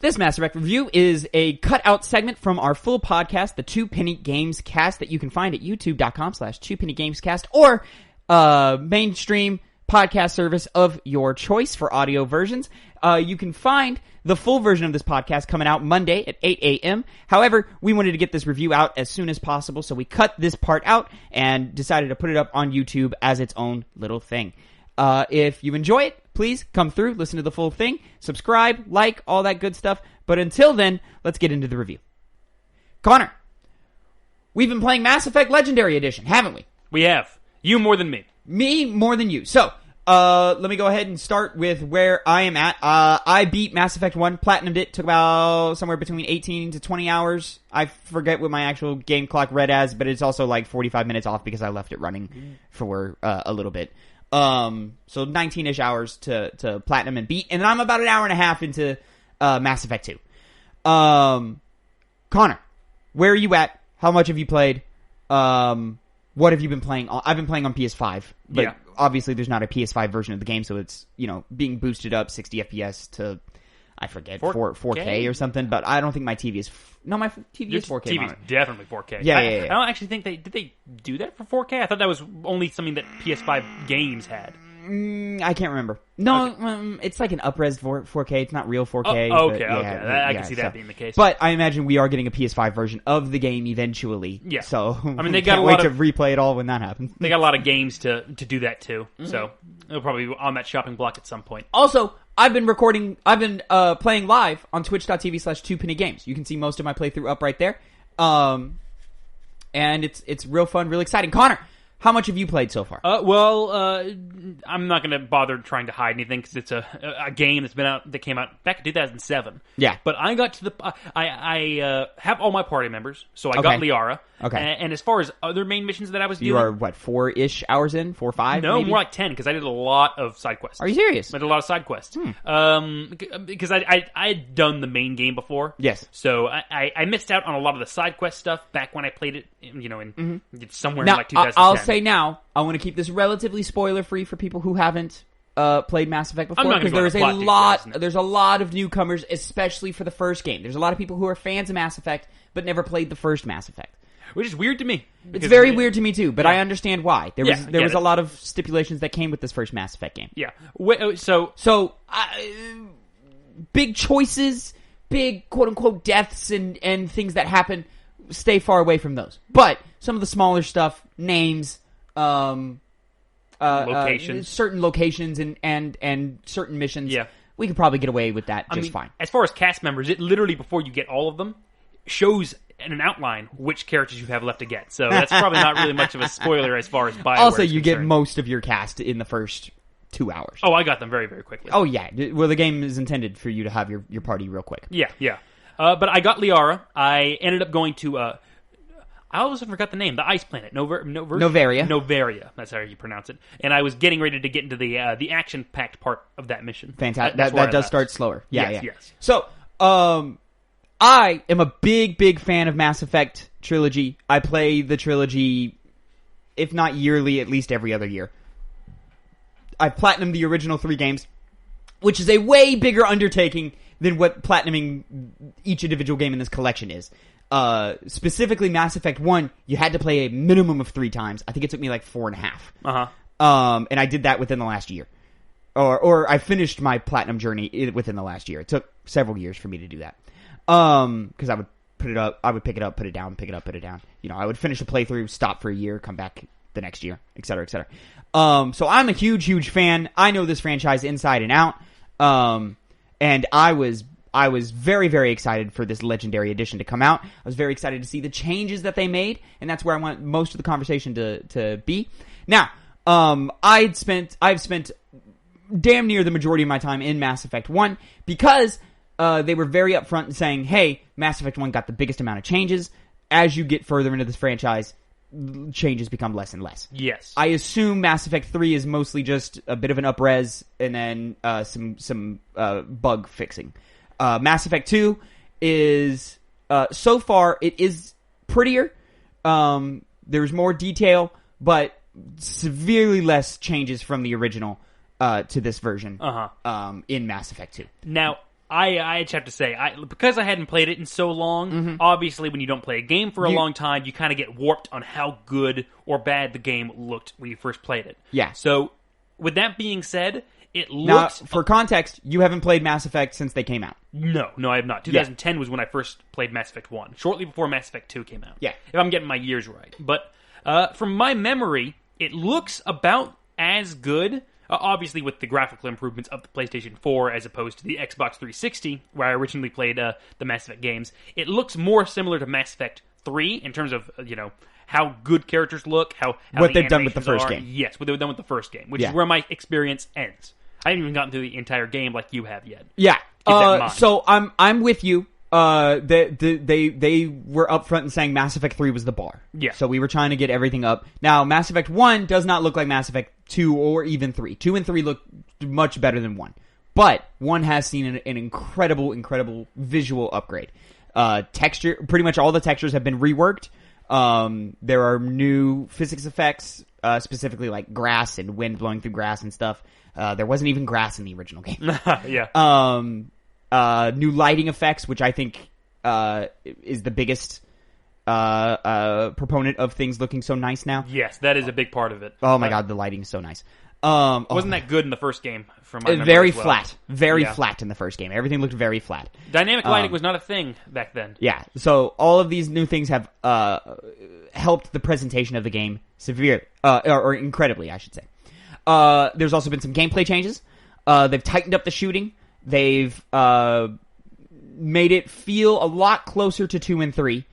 This Mass Effect review is a cut-out segment from our full podcast, the Two Penny Gamescast, that you can find at youtube.com/2pennygamescast or mainstream podcast service of your choice for audio versions. You can find the full version of this podcast coming out Monday at 8 a.m. However, we wanted to get this review out as soon as possible, so we cut this part out and decided to put it up on YouTube as its own little thing. If you enjoy it, please come through, listen to the full thing, subscribe, like, all that good stuff. But until then, let's get into the review. Connor, we've been playing Mass Effect Legendary Edition, haven't we? We have. You more than me. Me more than you. So, let me go ahead and start with where I am at. I beat Mass Effect 1, platinumed it, took about somewhere between 18 to 20 hours. I forget what my actual game clock read as, but it's also like 45 minutes off because I left it running for a little bit. So 19-ish hours to platinum and beat, and I'm about an hour and a half into Mass Effect 2. Connor, where are you at? How much have you played? What have you been playing? I've been playing on PS5, but obviously there's not a PS5 version of the game, so it's, being boosted up 60 FPS to, I forget, 4K or something, but I don't think my TV is... No, my TV is 4K. TV's definitely 4K. Yeah. I don't actually think did they do that for 4K? I thought that was only something that PS5 games had. I can't remember. No, it's like an up-res 4K. It's not real 4K. Okay. I can see that being the case. But I imagine we are getting a PS5 version of the game eventually. Yeah. So they got can't wait to replay it all when that happens. They got a lot of games to do that too. Mm-hmm. So it'll probably be on that shopping block at some point. Also, I've been playing live on twitch.tv/2pennygames. You can see most of my playthrough up right there. And it's real fun, real exciting. Connor, how much have you played so far? I'm not going to bother trying to hide anything because it's a game that came out back in 2007. Yeah. But I got to I have all my party members, so I got Liara. Okay. And as far as other main missions that I was doing... You are, 4-ish hours in? 4 or 5? No, maybe? more like 10, because I did a lot of side quests. Are you serious? I did a lot of side quests. Because I had done the main game before. Yes. So I missed out on a lot of the side quest stuff back when I played it, somewhere in like 2010. I'll say now, I want to keep this relatively spoiler-free for people who haven't played Mass Effect before, because there's a lot of newcomers, especially for the first game. There's a lot of people who are fans of Mass Effect, but never played the first Mass Effect. Which is weird to me. It's very weird to me too, but I understand why. There was a lot of stipulations that came with this first Mass Effect game. Yeah. Big choices, big quote-unquote deaths and things that happen, stay far away from those. But some of the smaller stuff, names, locations. Certain locations and certain missions, we could probably get away with that fine. As far as cast members, it literally, before you get all of them, shows in an outline which characters you have left to get. So that's probably not really much of a spoiler as far as BioWare Also, you is get concerned. most of your cast in the first 2 hours. Oh, I got them very, very quickly. Oh, yeah. Well, the game is intended for you to have your party real quick. Yeah. But I got Liara. I ended up going to... I also forgot the name. The ice planet. Novaria. Novaria. That's how you pronounce it. And I was getting ready to get into the action-packed part of that mission. Fantastic. That does start slower. Yes. So, I am a big, big fan of Mass Effect Trilogy. I play the trilogy, if not yearly, at least every other year. I platinumed the original 3 games, which is a way bigger undertaking than what platinuming each individual game in this collection is. Specifically Mass Effect 1, you had to play a minimum of 3 times. I think it took me like 4.5. And I did that within the last year. Or I finished my platinum journey within the last year. It took several years for me to do that. Because I would pick it up, put it down, pick it up, put it down. I would finish a playthrough, stop for a year, come back the next year, etc., etc. So I'm a huge, huge fan. I know this franchise inside and out. And I was very, very excited for this Legendary Edition to come out. I was very excited to see the changes that they made, and that's where I want most of the conversation to be. Now, I've spent damn near the majority of my time in Mass Effect 1 because they were very upfront in saying, hey, Mass Effect 1 got the biggest amount of changes. As you get further into this franchise, changes become less and less. Yes. I assume Mass Effect 3 is mostly just a bit of an up-res and then some bug fixing. Mass Effect 2 is, so far, it is prettier. There's more detail, but severely less changes from the original to this version in Mass Effect 2. Now, I just have to say, because I hadn't played it in so long, obviously when you don't play a game for a long time, you kind of get warped on how good or bad the game looked when you first played it. Yeah. So, with that being said, it looks... Now, for context, you haven't played Mass Effect since they came out. No, I have not. 2010 was when I first played Mass Effect 1, shortly before Mass Effect 2 came out. Yeah. If I'm getting my years right. But from my memory, it looks about as good... obviously, with the graphical improvements of the PlayStation 4 as opposed to the Xbox 360, where I originally played the Mass Effect games, it looks more similar to Mass Effect 3 in terms of, how good characters look, how what they've done with the first game. Yes, what they've done with the first game, which is where my experience ends. I haven't even gotten through the entire game like you have yet. Yeah. Keep that in mind. So I'm with you. They were upfront in saying Mass Effect 3 was the bar. Yeah. So we were trying to get everything up. Now, Mass Effect 1 does not look like Mass Effect 2 or even 3. 2 and 3 look much better than 1. But 1 has seen an incredible visual upgrade. Texture, pretty much all the textures have been reworked. There are new physics effects, specifically like grass and wind blowing through grass and stuff. There wasn't even grass in the original game. Yeah. New lighting effects, which I think is the biggest proponent of things looking so nice now. Yes, that is a big part of it. Oh my god, the lighting is so nice. Wasn't that good in the first game? From my memory very as well? flat, flat in the first game. Everything looked very flat. Dynamic lighting was not a thing back then. Yeah, so all of these new things have helped the presentation of the game severely, or incredibly, I should say. There's also been some gameplay changes. They've tightened up the shooting. They've made it feel a lot closer to 2 and 3,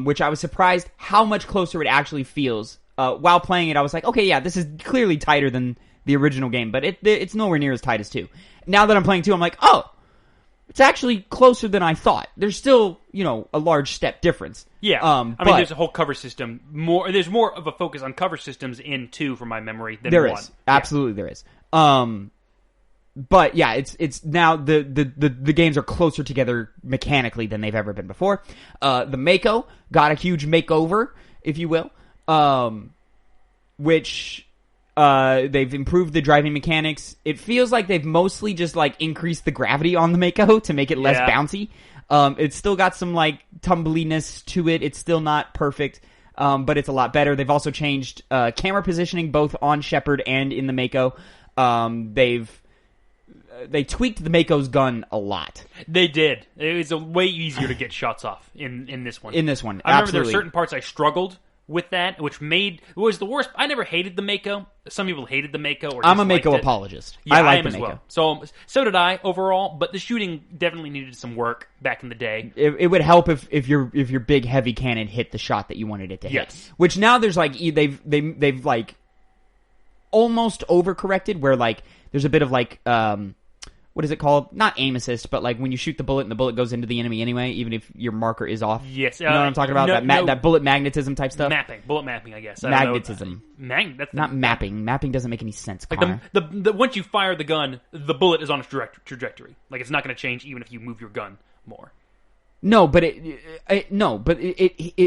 which I was surprised how much closer it actually feels. While playing it, I was like, okay, yeah, this is clearly tighter than the original game, but it's nowhere near as tight as 2. Now that I'm playing 2, I'm like, oh, it's actually closer than I thought. There's still, a large step difference. Yeah, I mean, there's a whole cover system. There's more of a focus on cover systems in 2, from my memory, than 1. There is. Absolutely there is. But yeah, it's now the games are closer together mechanically than they've ever been before. The Mako got a huge makeover, if you will, which they've improved the driving mechanics. It feels like they've mostly just increased the gravity on the Mako to make it less bouncy. It's still got some tumbliness to it. It's still not perfect, but it's a lot better. They've also changed camera positioning both on Shepard and in the Mako. They tweaked the Mako's gun a lot. They did. It was a way easier to get shots off in this one. In this one, I remember absolutely. there were certain parts I struggled with that, which was the worst. I never hated the Mako. Some people hated the Mako. Or I'm a disliked Mako it. apologist. Yeah, I like I am the as Mako. well. So did I overall, but the shooting definitely needed some work back in the day. It would help if your big heavy cannon hit the shot that you wanted it to hit. Yes. Which now there's they've almost overcorrected where there's a bit of what is it called? Not aim assist, but when you shoot the bullet and the bullet goes into the enemy anyway, even if your marker is off. Yes. You know what I'm talking about? That bullet magnetism type stuff? Bullet mapping, I guess. Magnetism. That's not mapping. Mapping doesn't make any sense, Connor. Once you fire the gun, the bullet is on its trajectory. It's not going to change even if you move your gun more. No, but it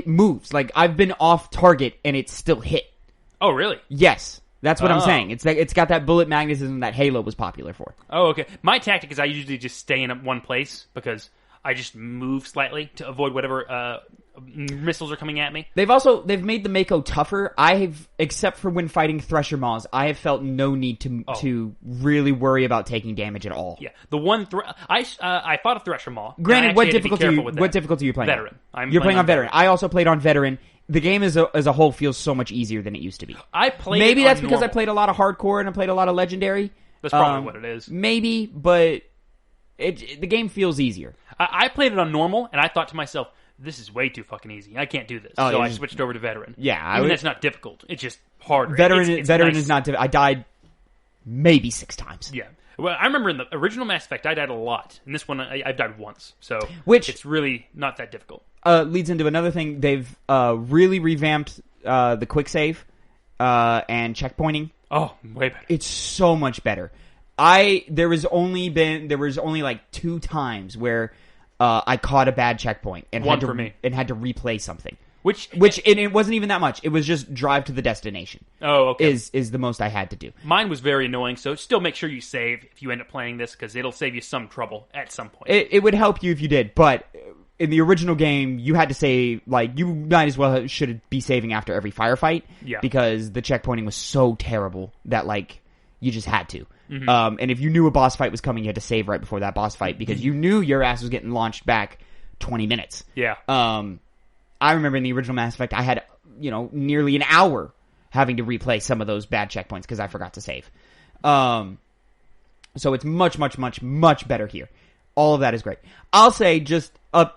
moves. I've been off target and it's still hit. Oh, really? Yes. That's what I'm saying. It's got that bullet magnetism that Halo was popular for. Oh, okay. My tactic is I usually just stay in one place because I just move slightly to avoid whatever missiles are coming at me. They've made the Mako tougher. Except for when fighting Thresher Maws, I have felt no need to really worry about taking damage at all. Yeah, the one I fought a Thresher Maw. Granted, what difficulty are you playing? Veteran. You're playing on Veteran. I also played on Veteran. The game as a whole feels so much easier than it used to be. Maybe that's because I played a lot of hardcore and I played a lot of legendary. That's probably what it is. Maybe, but the game feels easier. I played it on normal, and I thought to myself, "This is way too fucking easy. I can't do this." So I switched over to Veteran. Yeah, that's not difficult. It's just harder. Veteran it's nice. Is not difficult. I died maybe 6 times. Yeah. Well, I remember in the original Mass Effect, I died a lot. In this one, I've died once. So it's really not that difficult. Leads into another thing. They've really revamped the quick save and checkpointing. Oh, way better. It's so much better. There was only 2 times where I caught a bad checkpoint and had to replay something. Which and it wasn't even that much. It was just drive to the destination. Oh, okay. Is the most I had to do. Mine was very annoying, so still make sure you save if you end up playing this, because it'll save you some trouble at some point. It would help you if you did, but in the original game, you had to save, like, you might as well should be saving after every firefight, because the checkpointing was so terrible that, like, you just had to. Mm-hmm. And if you knew a boss fight was coming, you had to save right before that boss fight, because you knew your ass was getting launched back 20 minutes. Yeah. I remember in the original Mass Effect, I had, nearly an hour having to replay some of those bad checkpoints because I forgot to save. So it's much, much, much, much better here. All of that is great. I'll say just well,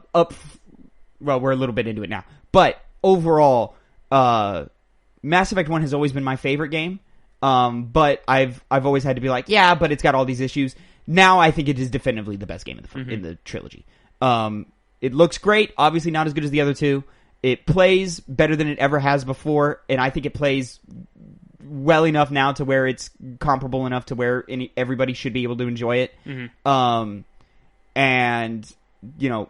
we're a little bit into it now. But overall, Mass Effect 1 has always been my favorite game. But I've always had to be like, yeah, but it's got all these issues. Now I think it is definitively the best game in the trilogy. It looks great. Obviously not as good as the other two. It plays better than it ever has before, and I think it plays well enough now to where it's comparable enough to where everybody should be able to enjoy it. Mm-hmm.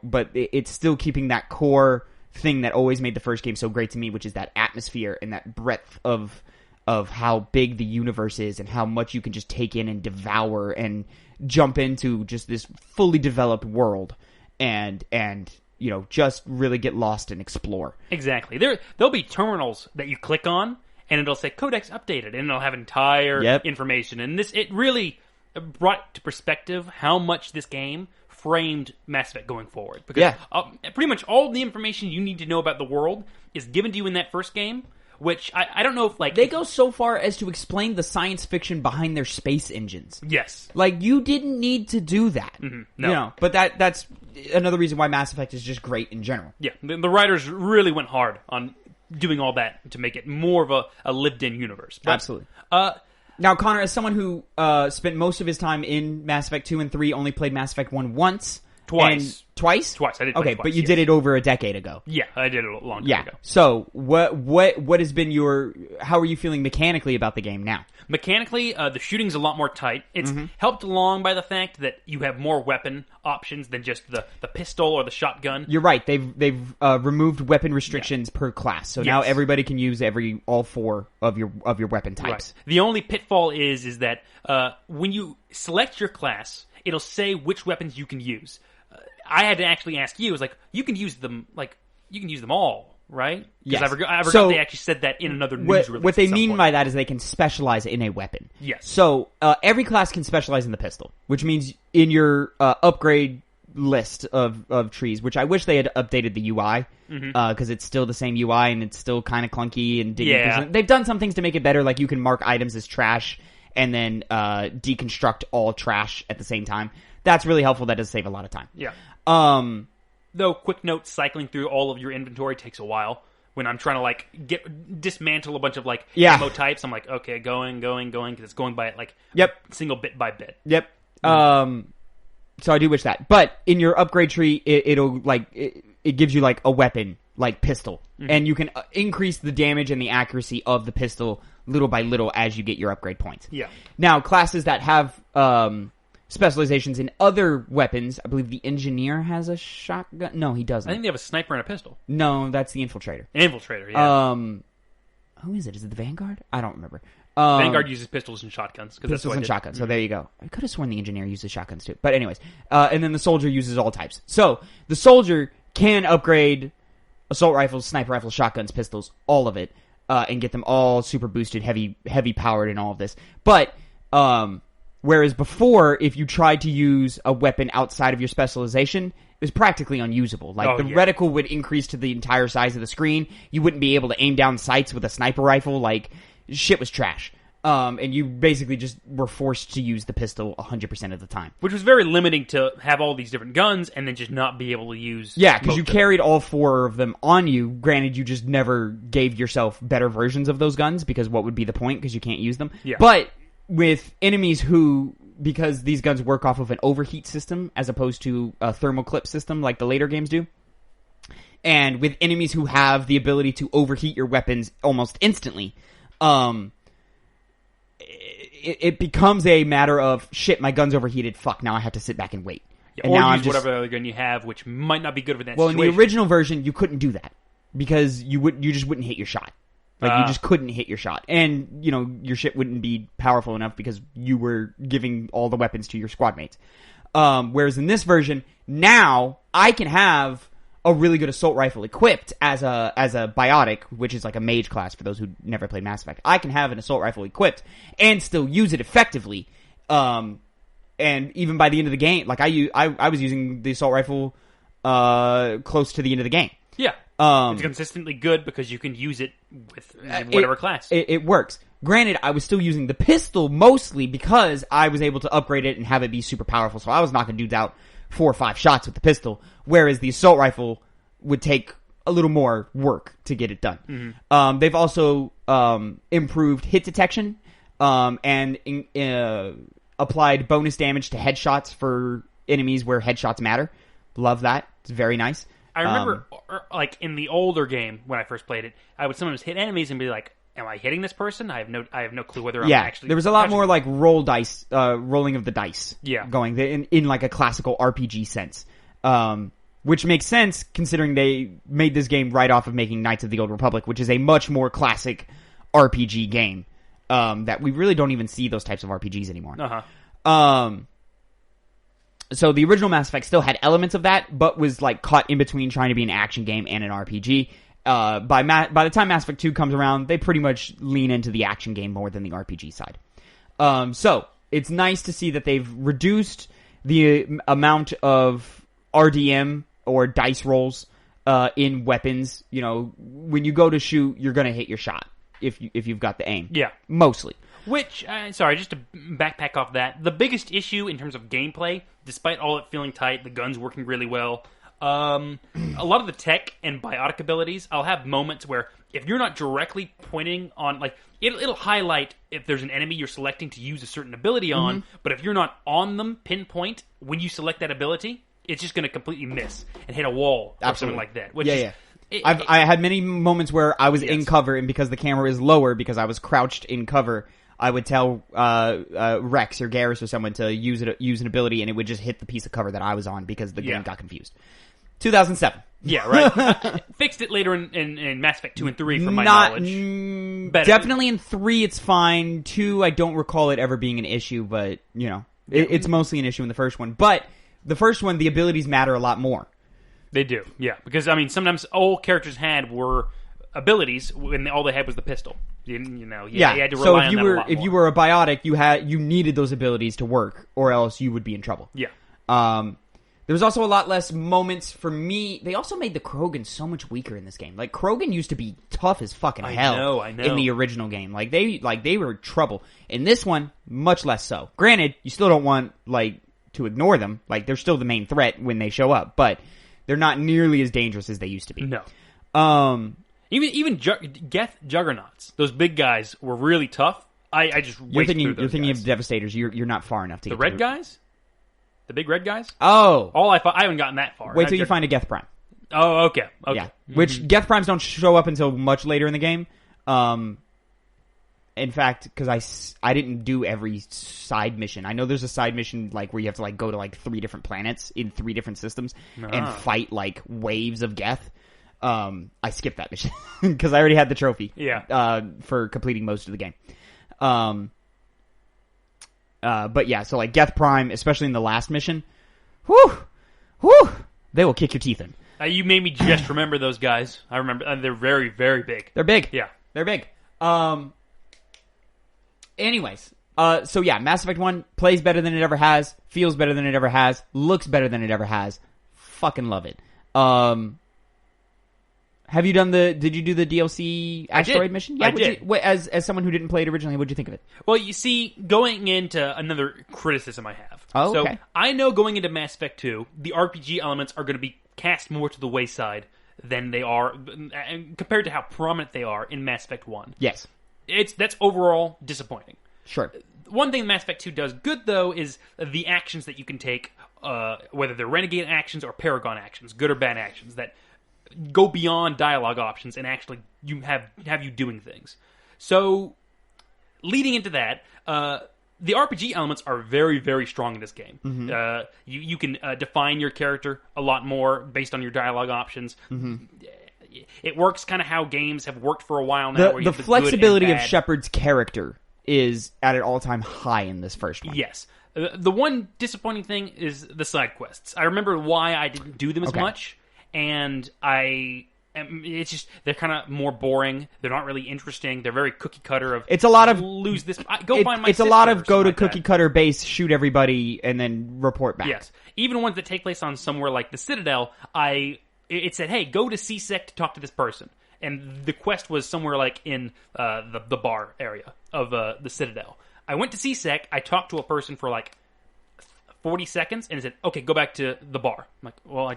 But it's still keeping that core thing that always made the first game so great to me, which is that atmosphere and that breadth of how big the universe is and how much you can just take in and devour and jump into just this fully developed world and just really get lost and explore. Exactly. There'll be terminals that you click on, and it'll say Codex updated, and it'll have entire information. And it really brought to perspective how much this game framed Mass Effect going forward. Because pretty much all the information you need to know about the world is given to you in that first game, which I don't know if, like... They go so far as to explain the science fiction behind their space engines. Yes. Like, you didn't need to do that. Mm-hmm. No. But that's another reason why Mass Effect is just great in general. Yeah, the writers really went hard on doing all that to make it more of a lived-in universe. But, absolutely. Now, Connor, as someone who spent most of his time in Mass Effect 2 and 3, only played Mass Effect 1 once... Twice. Twice? Twice. I did play twice, but you did it over a decade ago. Yeah, I did it a long time ago. So, what has been how are you feeling mechanically about the game now? Mechanically, the shooting's a lot more tight. It's helped along by the fact that you have more weapon options than just the pistol or the shotgun. You're right. They've removed weapon restrictions per class, so now everybody can use all four of your weapon types. Right. The only pitfall is that when you select your class, it'll say which weapons you can use. I had to actually ask you. It was like, you can use them all, right? Yes. I forgot they actually said that in another news release. What they mean by that is they can specialize in a weapon. Yes. So every class can specialize in the pistol, which means in your upgrade list of trees, which I wish they had updated the UI, because it's still the same UI and it's still kind of clunky and they've done some things to make it better, like you can mark items as trash and then deconstruct all trash at the same time. That's really helpful. That does save a lot of time. Yeah. Though, quick note, cycling through all of your inventory takes a while. When I'm trying to dismantle a bunch of ammo types, I'm like, okay, going, because it's going by single bit by bit. Yep. So I do wish that, but in your upgrade tree, it gives you a weapon pistol, and you can increase the damage and the accuracy of the pistol little by little as you get your upgrade points. Yeah. Now, classes that have specializations in other weapons. I believe the engineer has a shotgun. No, he doesn't. I think they have a sniper and a pistol. No, that's the infiltrator. Infiltrator, yeah. Who is it? Is it the Vanguard? I don't remember. Vanguard uses pistols and shotguns. Pistols and shotguns. So there you go. I could have sworn the engineer uses shotguns too. But anyways, and then the soldier uses all types. So the soldier can upgrade assault rifles, sniper rifles, shotguns, pistols, all of it, and get them all super boosted, heavy powered, and all of this. But whereas before, if you tried to use a weapon outside of your specialization, it was practically unusable. Reticle would increase to the entire size of the screen. You wouldn't be able to aim down sights with a sniper rifle. Shit was trash. And you basically just were forced to use the pistol 100% of the time. Which was very limiting to have all these different guns and then just not be able to use... Yeah, because you carried all four of them on you. Granted, you just never gave yourself better versions of those guns, because what would be the point, because you can't use them. Yeah. But with enemies because these guns work off of an overheat system as opposed to a thermal clip system like the later games do, and with enemies who have the ability to overheat your weapons almost instantly, it becomes a matter of, shit, my gun's overheated, fuck, now I have to sit back and wait. Yeah, and or now use whatever other gun you have, which might not be good for that situation. Well, in the original version, you couldn't do that. because you just wouldn't hit your shot. Like, you just couldn't hit your shot. And, you know, your ship wouldn't be powerful enough because you were giving all the weapons to your squad mates. Whereas in this version, now I can have a really good assault rifle equipped as a biotic, which is like a mage class for those who never played Mass Effect. I can have an assault rifle equipped and still use it effectively. And even by the end of the game, like I was using the assault rifle close to the end of the game. Yeah. It's consistently good because you can use it with whatever class. It works. Granted, I was still using the pistol mostly because I was able to upgrade it and have it be super powerful, so I was knocking dudes out 4 or 5 shots with the pistol, whereas the assault rifle would take a little more work to get it done. Mm-hmm. They've also improved hit detection and applied bonus damage to headshots for enemies where headshots matter. Love that. It's very nice. I remember, like, in the older game, when I first played it, I would sometimes hit enemies and be like, am I hitting this person? I have no clue whether I'm actually... there was a lot more, like, rolling of the dice going in like, a classical RPG sense. Which makes sense, considering they made this game right off of making Knights of the Old Republic, which is a much more classic RPG game, that we really don't even see those types of RPGs anymore. Uh-huh. So the original Mass Effect still had elements of that, but was like caught in between trying to be an action game and an RPG. By the time Mass Effect 2 comes around, they pretty much lean into the action game more than the RPG side. So it's nice to see that they've reduced the amount of RDM or dice rolls in weapons. You know, when you go to shoot, you're going to hit your shot if you've got the aim. Yeah, mostly. Which, sorry, just to backpack off that, the biggest issue in terms of gameplay, despite all it feeling tight, the guns working really well, a lot of the tech and biotic abilities, I'll have moments where if you're not directly pointing on, like, it'll highlight if there's an enemy you're selecting to use a certain ability on, but if you're not on them, pinpoint, when you select that ability, it's just going to completely miss and hit a wall or something like that. Which I had many moments where I was in cover, and because the camera is lower, because I was crouched in cover, I would tell Rex or Garrus or someone to use an ability, and it would just hit the piece of cover that I was on because the game got confused. 2007. Yeah, right. Fixed it later in Mass Effect 2 and 3 from my knowledge. Definitely in 3 it's fine. 2, I don't recall it ever being an issue, but, you know, it's mostly an issue in the first one. But the first one, the abilities matter a lot more. They do, yeah. Because, I mean, sometimes all characters had were abilities when all they had was the pistol. You had to rely on that a lot more. If you were a biotic, you needed those abilities to work, or else you would be in trouble. Yeah. There was also a lot less moments for me. They also made the Krogan so much weaker in this game. Like, Krogan used to be tough as fucking hell. I know. In the original game. Like they were trouble. In this one, much less so. Granted, you still don't want, like, to ignore them. Like, they're still the main threat when they show up, but they're not nearly as dangerous as they used to be. No. Even Geth Juggernauts, those big guys were really tough. I just you're thinking of Devastators. You're not far enough to get the red guys. The big red guys? Oh. I haven't gotten that far. Wait till you find a Geth Prime. Oh, okay. Yeah. Mm-hmm. Which, Geth Primes don't show up until much later in the game. In fact, because I didn't do every side mission. I know there's a side mission, like, where you have to, like, go to, like, 3 different planets in 3 different systems and fight, like, waves of Geth. I skipped that mission because I already had the trophy. Yeah. For completing most of the game. But yeah, so like Geth Prime, especially in the last mission, they will kick your teeth in. You made me just remember those guys. I remember they're very, very big. They're big. Yeah, they're big. Anyways, so yeah, Mass Effect 1 plays better than it ever has, feels better than it ever has, looks better than it ever has. Fucking love it. Have you done did you do the DLC asteroid mission? Yeah, I did. As someone who didn't play it originally, what'd you think of it? Well, you see, going into another criticism I have. Oh, okay. So, I know going into Mass Effect 2, the RPG elements are going to be cast more to the wayside than they are, compared to how prominent they are in Mass Effect 1. Yes. That's overall disappointing. Sure. One thing Mass Effect 2 does good, though, is the actions that you can take, whether they're Renegade actions or Paragon actions, good or bad actions, that go beyond dialogue options and actually have you doing things. So, leading into that, the RPG elements are very, very strong in this game. Mm-hmm. You can define your character a lot more based on your dialogue options. Mm-hmm. it works kind of how games have worked for a while now. Where you The have flexibility good of and bad. Shepard's character is at an all-time high in this first one. Yes. The one disappointing thing is the side quests. I remember why I didn't do them as much, and it's just they're kind of more boring. They're not really interesting. They're very cookie cutter. Of It's a lot of lose this. Find my. It's a lot sister of go or to something like cookie that. cutter base, shoot everybody, and then report back. Yes, even ones that take place on somewhere like the Citadel. It said, "Hey, go to CSEC to talk to this person," and the quest was somewhere like in the bar area of the Citadel. I went to CSEC. I talked to a person for like 40 seconds, and it said, "Okay, go back to the bar." I'm like, "Well,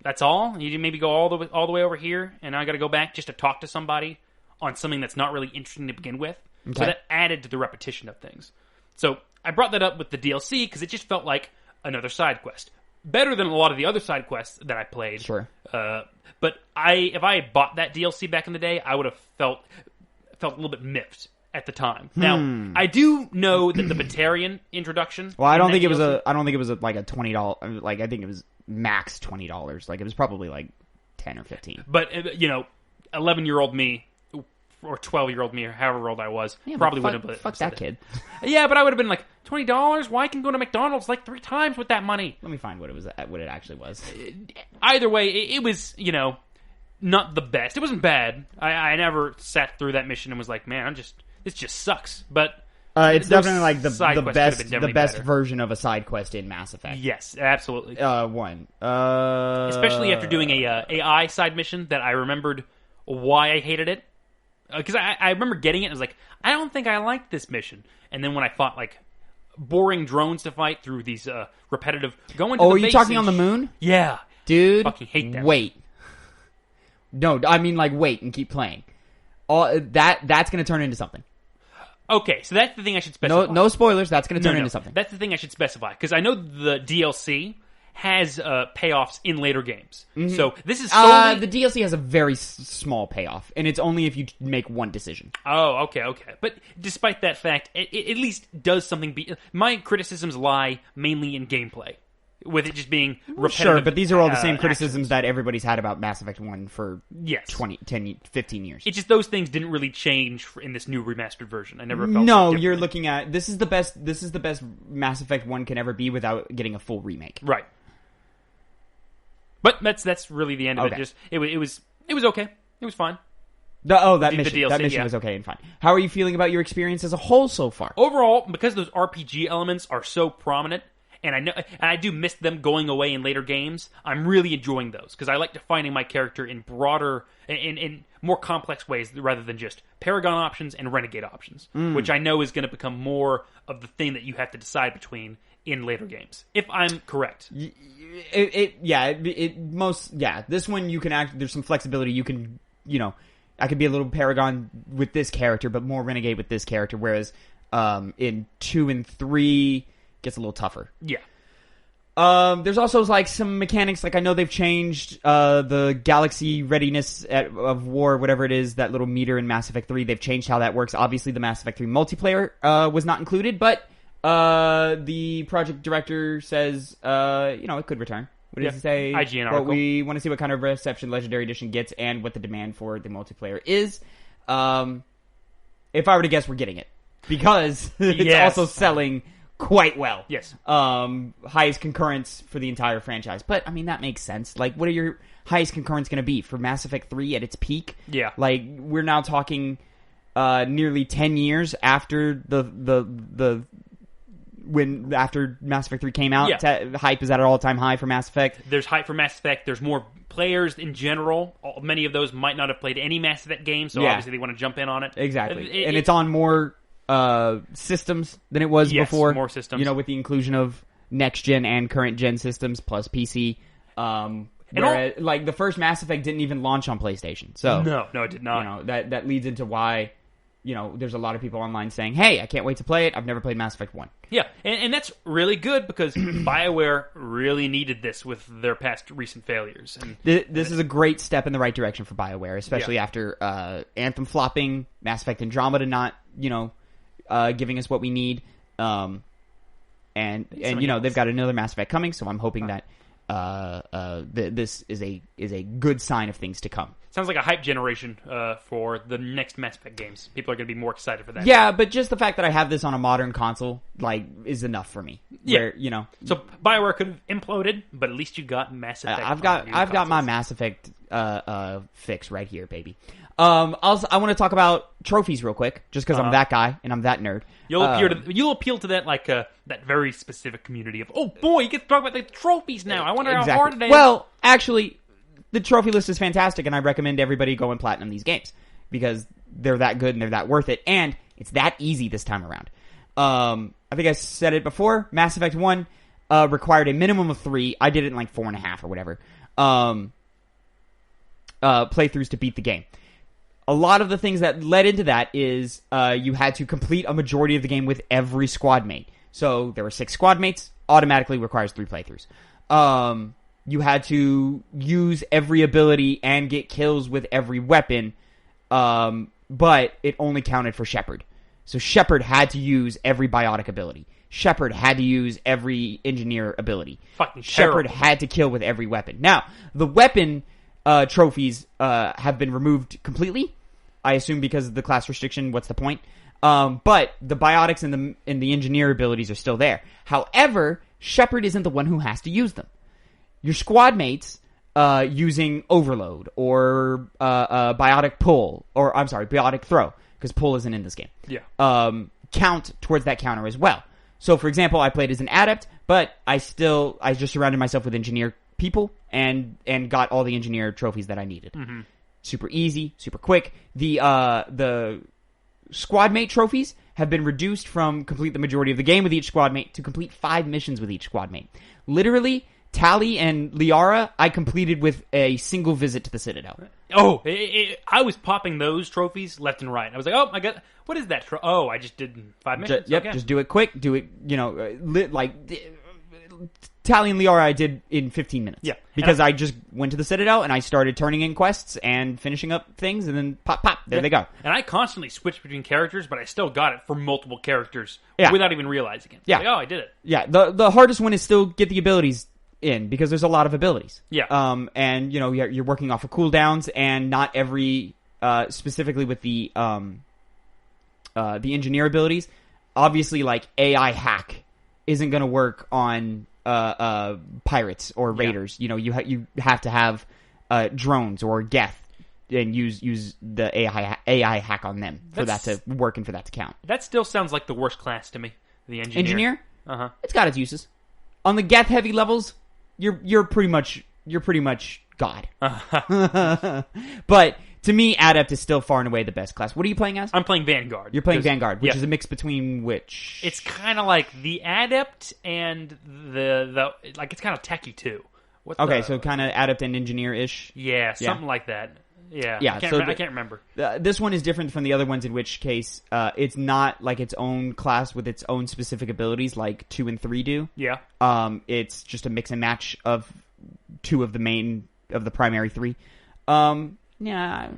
that's all? You maybe go all the way over here, and now I got to go back just to talk to somebody on something that's not really interesting to begin with." Okay. So that added to the repetition of things. So I brought that up with the DLC because it just felt like another side quest. Better than a lot of the other side quests that I played. Sure. But if I had bought that DLC back in the day, I would have felt a little bit miffed at the time. Now, I do know that the Batarian introduction. Well, I don't think it was like a $20. Like I think it was max $20. Like it was probably like 10 or 15. But 11-year-old me or 12-year-old me or however old I was probably wouldn't have. Fuck that kid. Yeah, but I would have been like $20. Why can go to McDonald's like 3 times with that money? Let me find what it actually was. Either way, it was not the best. It wasn't bad. I never sat through that mission and was like, man, this just sucks. But it's definitely like the best best version of a side quest in Mass Effect. Yes, absolutely. One. Especially after doing a AI side mission that I remembered why I hated it. Because I remember getting it and I was like, I don't think I liked this mission. And then when I fought like boring drones to fight through these repetitive going to the are base you talking on the moon? Yeah. Dude, fucking hate that. Wait. No, I mean like wait and keep playing. That's going to turn into something. Okay, so that's the thing I should specify. No spoilers, that's going to turn into something. That's the thing I should specify, because I know the DLC has payoffs in later games. Mm-hmm. So this is solely... The DLC has a very small payoff, and it's only if you make one decision. Oh, okay. But despite that fact, it at least does something... My criticisms lie mainly in gameplay, with it just being repetitive. Sure, but these are all the same criticisms that everybody's had about Mass Effect 1 for 15 years. It's just those things didn't really change in this new remastered version. I never felt No, you're looking at... This is the best Mass Effect 1 can ever be without getting a full remake. Right. But that's really the end of it. Just it was okay. It was fine. That mission was okay and fine. How are you feeling about your experience as a whole so far? Overall, because those RPG elements are so prominent, and I do miss them going away in later games, I'm really enjoying those because I like defining my character in broader, in more complex ways rather than just Paragon options and Renegade options, which I know is going to become more of the thing that you have to decide between in later games, if I'm correct. This one you can there's some flexibility. You can, I could be a little Paragon with this character, but more Renegade with this character, whereas in 2 and 3 gets a little tougher. Yeah. There's also like some mechanics, like I know they've changed the galaxy readiness of war, whatever it is, that little meter in Mass Effect 3. They've changed how that works. Obviously, the Mass Effect 3 multiplayer was not included, but the project director says, it could return. What does he say? IGN article. But we want to see what kind of reception Legendary Edition gets and what the demand for the multiplayer is. If I were to guess, we're getting it. Because it's also selling quite well. Yes. Highest concurrence for the entire franchise. But, I mean, that makes sense. Like, what are your highest concurrence going to be? For Mass Effect 3 at its peak? Yeah. Like, we're now talking nearly 10 years after after Mass Effect 3 came out. Yeah. Hype is at an all-time high for Mass Effect. There's hype for Mass Effect. There's more players in general. Many of those might not have played any Mass Effect game, so obviously they want to jump in on it. Exactly. It's on more systems than it was before. More systems. With the inclusion of next-gen and current-gen systems plus PC. Like, the first Mass Effect didn't even launch on PlayStation. So No, it did not. That leads into why... there's a lot of people online saying, hey, I can't wait to play it. I've never played Mass Effect 1. Yeah, and that's really good because BioWare really needed this with their past recent failures. And this is a great step in the right direction for BioWare, especially after Anthem flopping, Mass Effect Andromeda not, giving us what we need. And they've got another Mass Effect coming, so I'm hoping that this is a good sign of things to come. Sounds like a hype generation for the next Mass Effect games. People are going to be more excited for that. Yeah, but just the fact that I have this on a modern console, is enough for me. Yeah. Where, So BioWare could have imploded, but at least you got Mass Effect. I've got my Mass Effect fix right here, baby. I want to talk about trophies real quick, just because I'm that guy and I'm that nerd. You'll appeal to that that very specific community of, oh boy, you get to talk about the trophies now. I wonder how hard it is. Well, actually, the trophy list is fantastic, and I recommend everybody go and platinum these games because they're that good and they're that worth it, and it's that easy this time around. I think I said it before. Mass Effect 1 required a minimum of 3. I did it in 4.5 or whatever. Playthroughs to beat the game. A lot of the things that led into that is you had to complete a majority of the game with every squad mate. So there were 6 squad mates, automatically requires 3 playthroughs. You had to use every ability and get kills with every weapon, but it only counted for Shepard. So Shepard had to use every biotic ability. Shepard had to use every engineer ability. Fucking Shepard had to kill with every weapon. Now, the weapon trophies have been removed completely. I assume because of the class restriction. What's the point? But the biotics and the engineer abilities are still there. However, Shepard isn't the one who has to use them. Your squad mates using overload or biotic pull, or I'm sorry, biotic throw, because pull isn't in this game. Yeah. Count towards that counter as well. So, for example, I played as an adept, but I just surrounded myself with engineer people and got all the engineer trophies that I needed. Mm-hmm. Super easy, super quick. The squad mate trophies have been reduced from complete the majority of the game with each squad mate to complete 5 missions with each squad mate. Literally, Tali and Liara, I completed with a single visit to the Citadel. Oh, I was popping those trophies left and right. I was like, oh, I got, what is that? I just did 5 missions. Yep, okay. Just do it quick. Do it, Tali and Liara I did in 15 minutes. Yeah. Because I just went to the Citadel and I started turning in quests and finishing up things and then pop, there they go. And I constantly switched between characters, but I still got it for multiple characters Yeah. without even realizing it. Yeah. Like, oh, I did it. Yeah, the hardest one is still get the abilities in because there's a lot of abilities. Yeah. And you're working off of cooldowns and not every specifically with the engineer abilities. Obviously, AI hack isn't going to work on pirates or raiders. Yeah. You have to have drones or Geth and use the AI hack on them for that to work and for that to count. That still sounds like the worst class to me. The engineer. Engineer? Uh-huh. It's got its uses. On the Geth heavy levels, you're pretty much God. But to me, Adept is still far and away the best class. What are you playing as? I'm playing Vanguard. You're playing Vanguard, which is a mix between which? It's kind of like the Adept and the it's kind of techie too. So kind of Adept and Engineer-ish? Yeah, something like that. Yeah, yeah. I can't remember. This one is different from the other ones, in which case it's not like its own class with its own specific abilities like 2 and 3 do. Yeah. It's just a mix and match of 2 of the primary 3. Yeah,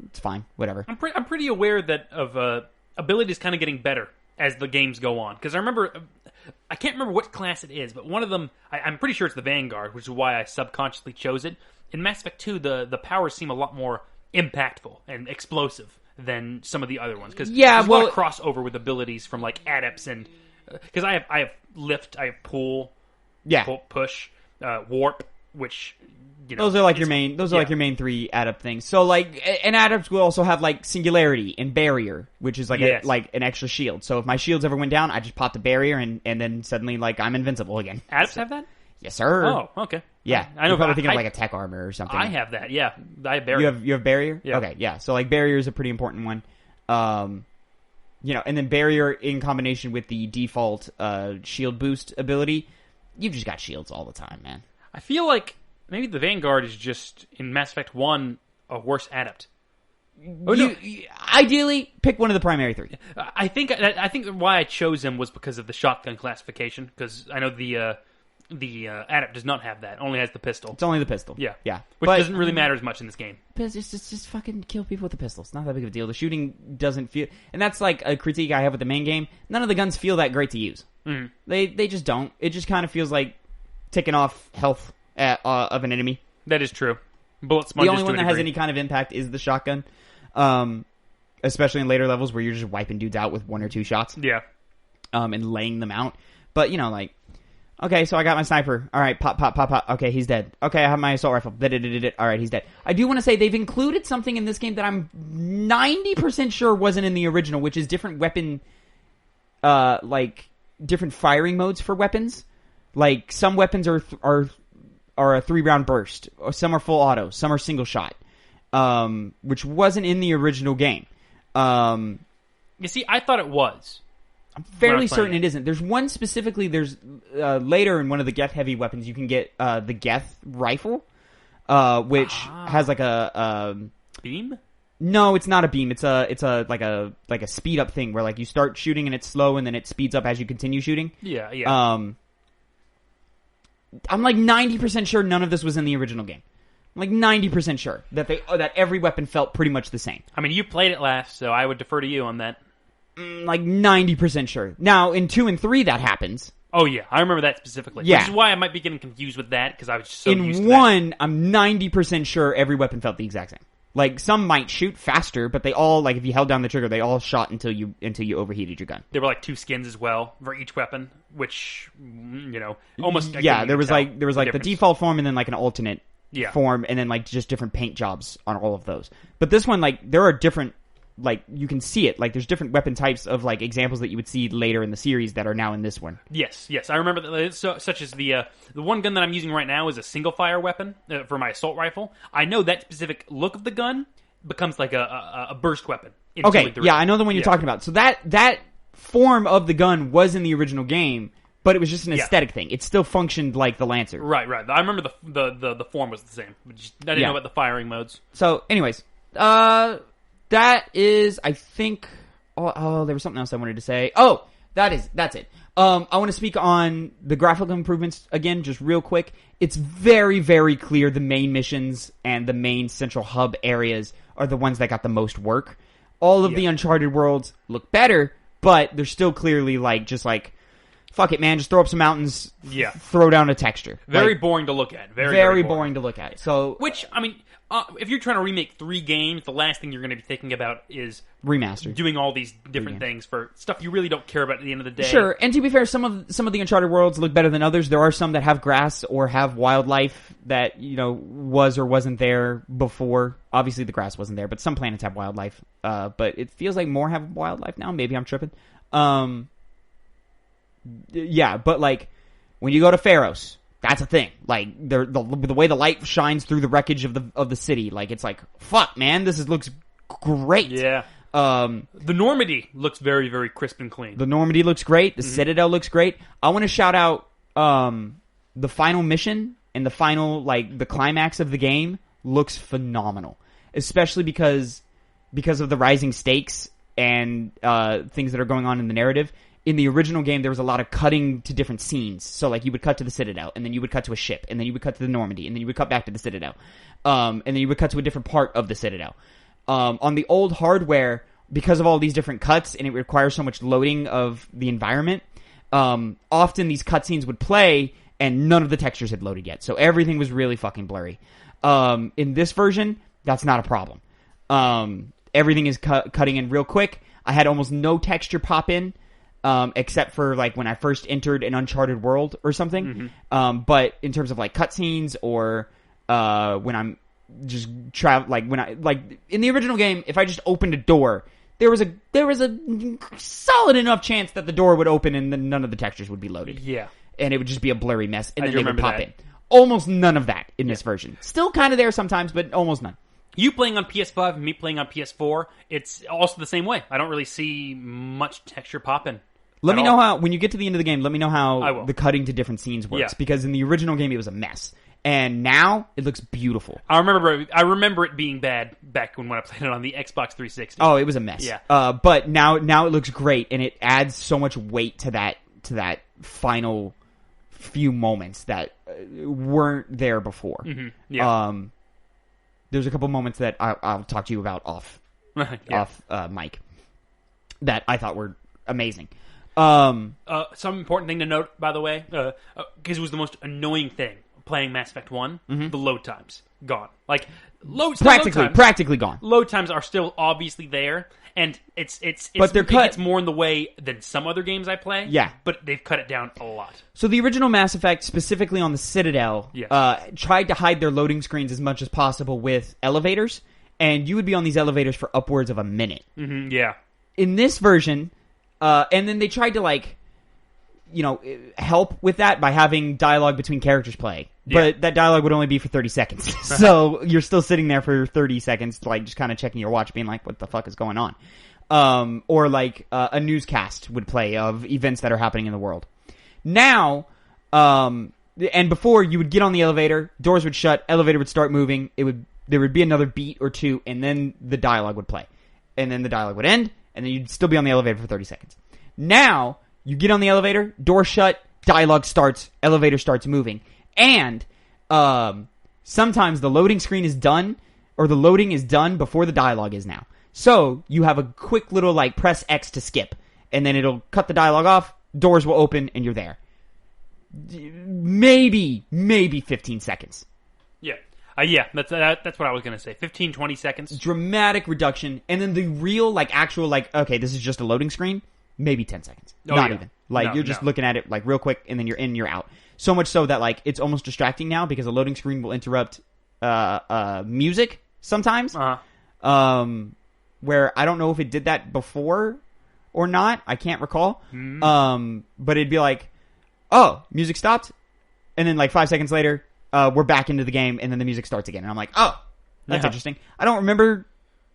it's fine. Whatever. I'm pretty aware that of abilities kind of getting better as the games go on, because I can't remember what class it is, but one of them I'm pretty sure it's the Vanguard, which is why I subconsciously chose it. In Mass Effect 2, the powers seem a lot more impactful and explosive than some of the other ones, because there's a lot of crossover with abilities from adepts and because I have lift, I have pull, push, warp, which those are your main. Those are like your main 3 adept things. So an adept will also have singularity and barrier, which is an extra shield. So if my shields ever went down, I just popped a barrier and then suddenly I'm invincible again. Adepts have that? Yes, sir. Oh, okay. Yeah, I know. You're probably thinking of a tech armor or something. I have that. Yeah, I have barrier. You have barrier. Yeah. Okay, yeah. So barrier is a pretty important one. And then barrier in combination with the default shield boost ability, you've just got shields all the time, man. I feel like maybe the Vanguard is just in Mass Effect 1 a worse adept. Ideally, pick one of the primary 3. I think why I chose him was because of the shotgun classification. Because I know the adept does not have that; only has the pistol. It's only the pistol. Yeah, yeah, which doesn't really matter as much in this game. Just fucking kill people with the pistol. It's not that big of a deal. The shooting doesn't feel, and that's a critique I have with the main game. None of the guns feel that great to use. Mm-hmm. They just don't. It just kind of feels like ticking off health of an enemy. That is true. Bullet sponges. The only one that has any kind of impact is the shotgun, especially in later levels where you're just wiping dudes out with 1 or 2 shots. Yeah. And laying them out. But, you know, like, okay, so I got my sniper. All right, pop, pop, pop, pop. Okay, he's dead. Okay, I have my assault rifle. All right, he's dead. I do want to say they've included something in this game that I'm 90% sure wasn't in the original, which is different weapon, like, different firing modes for weapons. Like, some weapons are a 3-round burst, or some are full auto, some are single shot, which wasn't in the original game. You see, I thought it was. I'm fairly certain it isn't. There's one specifically. There's later in one of the Geth heavy weapons, you can get the Geth rifle, which has like a beam. No, it's not a beam. It's a like a speed up thing where like you start shooting and it's slow and then it speeds up as you continue shooting. Yeah, yeah. I'm like 90% sure none of this was in the original game. I'm like 90% sure that that every weapon felt pretty much the same. I mean, you played it last, so I would defer to you on that. Like 90% sure. Now, in 2 and 3, that happens. Oh, yeah. I remember that specifically. Yeah. Which is why I might be getting confused with that, because I was just so used to In 1, I'm 90% sure every weapon felt the exact same. Like, some might shoot faster, but they all, like, if you held down the trigger, they all shot until you overheated your gun. There were, like, 2 skins as well for each weapon, which, you know, almost... Yeah, there was the default form and then, like, an alternate form, and then, like, just different paint jobs on all of those. But this one, like, there are different... Like, you can see it. Like, there's different weapon types of, like, examples that you would see later in the series that are now in this one. Yes. I remember that, such as the one gun that I'm using right now is a single-fire weapon for my assault rifle. I know that specific look of the gun becomes, like, a burst weapon. Okay, yeah, I know the one you're talking about. So that form of the gun was in the original game, but it was just an aesthetic thing. It still functioned like the Lancer. Right. I remember the form was the same. I didn't know about the firing modes. So, anyways, that is, I think... Oh, there was something else I wanted to say. Oh, that's it. I want to speak on the graphical improvements again, just real quick. It's very, very clear the main missions and the main central hub areas are the ones that got the most work. All of the Uncharted worlds look better, but they're still clearly just fuck it, man, just throw up some mountains, throw down a texture. Very boring to look at. Very boring to look at. So, which, I mean... if you're trying to remake 3 games, the last thing you're going to be thinking about is remaster, doing all these different things for stuff you really don't care about at the end of the day. Sure, and to be fair, some of the Uncharted worlds look better than others. There are some that have grass or have wildlife that was or wasn't there before. Obviously, the grass wasn't there, but some planets have wildlife. But it feels like more have wildlife now. Maybe I'm tripping. Yeah, but when you go to Pharos. That's a thing. Like the way the light shines through the wreckage of the city, it's like fuck, man. This looks great. Yeah. The Normandy looks very, very crisp and clean. The Normandy looks great. The Citadel looks great. I want to shout out the final mission and the final the climax of the game looks phenomenal, especially because of the rising stakes and things that are going on in the narrative. In the original game, there was a lot of cutting to different scenes. So, you would cut to the Citadel, and then you would cut to a ship, and then you would cut to the Normandy, and then you would cut back to the Citadel. And then you would cut to a different part of the Citadel. On the old hardware, because of all these different cuts, and it requires so much loading of the environment, often these cutscenes would play, and none of the textures had loaded yet. So everything was really fucking blurry. In this version, that's not a problem. Everything is cutting in real quick. I had almost no texture pop in. Except for when I first entered an Uncharted world or something. But in terms of cutscenes or when I'm just in the original game, if I just opened a door, there was a solid enough chance that the door would open and then none of the textures would be loaded. Yeah, and it would just be a blurry mess, and then they would pop that. in. Almost none of that in this version. Still kind of there sometimes, but almost none. You playing on PS5 and me playing on PS4, it's also the same way. I don't really see much texture popping. Let me know how, when you get to the end of the game, let me know how the cutting to different scenes works. Because in the original game, it was a mess. And now, it looks beautiful. I remember it being bad back when I played it on the Xbox 360. Oh, it was a mess. Yeah. But now it looks great, and it adds so much weight to that final few moments that weren't there before. Mm-hmm. Yeah. There's a couple moments that I'll talk to you about off mic that I thought were amazing. Some important thing to note, by the way, because it was the most annoying thing playing Mass Effect 1, the load times, gone. Like, practically gone. Load times are still obviously there, and but they're cut. It's more in the way than some other games I play. Yeah. But they've cut it down a lot. So the original Mass Effect, specifically on the Citadel, tried to hide their loading screens as much as possible with elevators, and you would be on these elevators for upwards of a minute. Mm-hmm, yeah. In this version, and then they tried to, like, help with that by having dialogue between characters play. But that dialogue would only be for 30 seconds. So you're still sitting there for 30 seconds, like, just kind of checking your watch, being like, what the fuck is going on? Or, like, a newscast would play of events that are happening in the world. Now, and before, you would get on the elevator, doors would shut, elevator would start moving, there would be another beat or two, and then the dialogue would play. And then the dialogue would end, and then you'd still be on the elevator for 30 seconds. Now, you get on the elevator, door shut, dialogue starts, elevator starts moving. And sometimes the loading screen is done, or the loading is done before the dialogue is now. So, you have a quick little, like, press X to skip. And then it'll cut the dialogue off, doors will open, and you're there. Maybe 15 seconds. Yeah. That's what I was going to say. 15, 20 seconds. Dramatic reduction. And then the real, like, actual, like, okay, this is just a loading screen. Maybe 10 seconds. Not even. Like, you're just looking at it, like, real quick, and then you're in, you're out. So much so that, like, it's almost distracting now because a loading screen will interrupt music sometimes. Where I don't know if it did that before or not. I can't recall. But it'd be like, oh, music stopped. And then, like, 5 seconds later, we're back into the game, and then the music starts again. And I'm like, oh, that's interesting. I don't remember